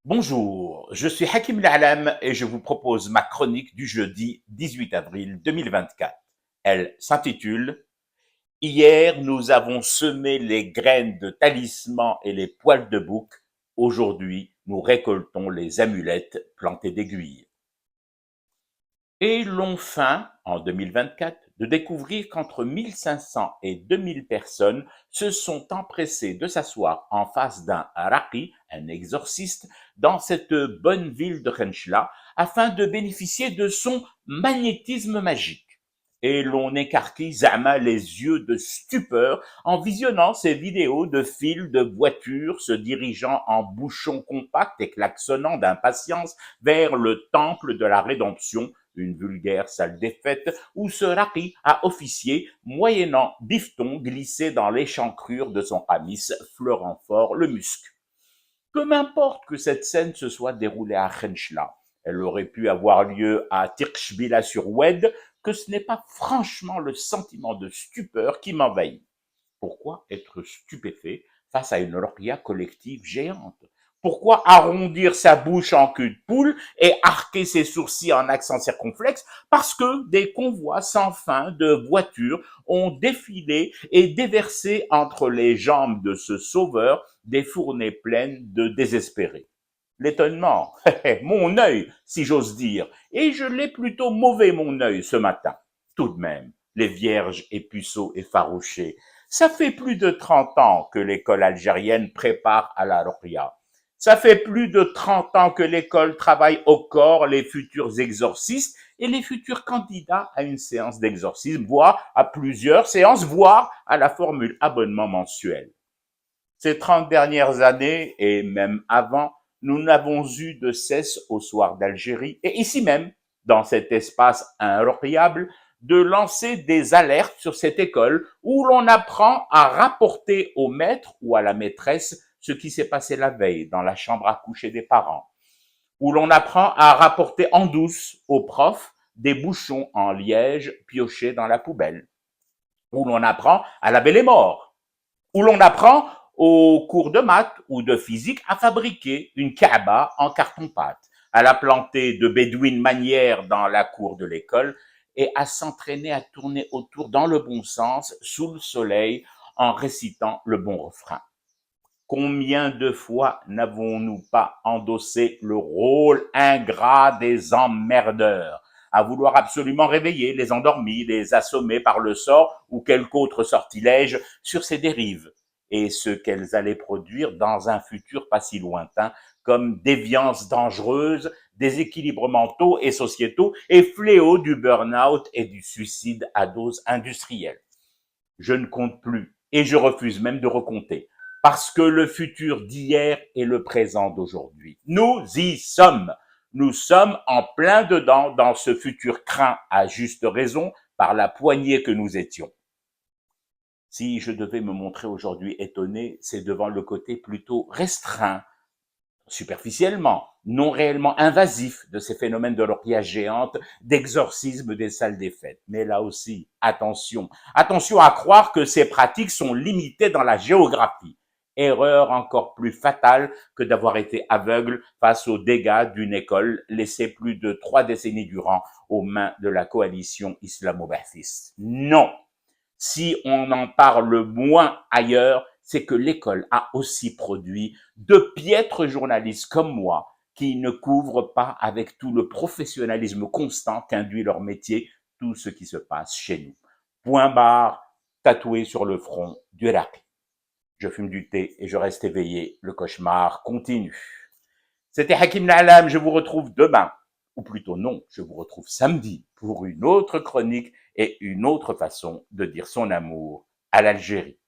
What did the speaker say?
Bonjour, je suis Hakim La'alam et je vous propose ma chronique du jeudi 18 avril 2024. Elle s'intitule Hier, nous avons semé les graines de talisman et les poils de bouc. Aujourd'hui, nous récoltons les amulettes plantées d'aiguilles. Et l'on feint, en 2024, de découvrir qu'entre 1500 et 2000 personnes se sont empressées de s'asseoir en face d'un raqi, un exorciste, dans cette bonne ville de Khenchla, afin de bénéficier de son magnétisme magique. Et l'on écarquille Zama les yeux de stupeur en visionnant ces vidéos de files de voitures se dirigeant en bouchons compacts et klaxonnant d'impatience vers le temple de la rédemption, une vulgaire salle des fêtes où ce raqi a officié moyennant bifton glissé dans l'échancrure de son qamis fleurant fort le musc. Peu m'importe que cette scène se soit déroulée à Khenchla, elle aurait pu avoir lieu à Tirkchbila sur Oued, que ce n'est pas franchement le sentiment de stupeur qui m'envahit. Pourquoi être stupéfait face à une ruqya collective géante? Pourquoi arrondir sa bouche en queue de poule et arquer ses sourcils en accent circonflexe? Parce que des convois sans fin de voitures ont défilé et déversé entre les jambes de ce sauveur des fournées pleines de désespérés. L'étonnement, mon œil, si j'ose dire, et je l'ai plutôt mauvais mon œil ce matin. Tout de même, les vierges et puceaux effarouchés, ça fait plus de 30 ans que l'école algérienne prépare à la ruqya. Ça fait plus de 30 ans que l'école travaille au corps les futurs exorcistes et les futurs candidats à une séance d'exorcisme, voire à plusieurs séances, voire à la formule abonnement mensuel. Ces 30 dernières années, et même avant, nous n'avons eu de cesse au soir d'Algérie, et ici même, dans cet espace inroyable, de lancer des alertes sur cette école où l'on apprend à rapporter au maître ou à la maîtresse ce qui s'est passé la veille dans la chambre à coucher des parents, où l'on apprend à rapporter en douce au prof des bouchons en liège piochés dans la poubelle, où l'on apprend à laver les morts, où l'on apprend aux cours de maths ou de physique à fabriquer une Kaaba en carton-pâte, à la planter de bédouines manières dans la cour de l'école et à s'entraîner à tourner autour dans le bon sens sous le soleil en récitant le bon refrain. Combien de fois n'avons-nous pas endossé le rôle ingrat des emmerdeurs, à vouloir absolument réveiller les endormis, les assommer par le sort ou quelque autre sortilège sur ces dérives, et ce qu'elles allaient produire dans un futur pas si lointain, comme déviances dangereuses, déséquilibres mentaux et sociétaux, et fléaux du burn-out et du suicide à dose industrielle. Je ne compte plus, et je refuse même de recompter, parce que le futur d'hier est le présent d'aujourd'hui. Nous y sommes. Nous sommes en plein dedans dans ce futur craint à juste raison par la poignée que nous étions. Si je devais me montrer aujourd'hui étonné, c'est devant le côté plutôt restreint, superficiellement, non réellement invasif de ces phénomènes de ruqya géante, d'exorcisme des salles des fêtes. Mais là aussi, attention. Attention à croire que ces pratiques sont limitées dans la géographie. Erreur encore plus fatale que d'avoir été aveugle face aux dégâts d'une école laissée plus de 3 décennies durant aux mains de la coalition islamo-baathiste. Non. Si on en parle moins ailleurs, c'est que l'école a aussi produit de piètres journalistes comme moi qui ne couvrent pas avec tout le professionnalisme constant qu'induit leur métier tout ce qui se passe chez nous. Point barre, tatoué sur le front du raqi. Je fume du thé et je reste éveillé. Le cauchemar continue. C'était Hakim La'alam. Je vous retrouve demain. Ou plutôt non, je vous retrouve samedi pour une autre chronique et une autre façon de dire son amour à l'Algérie.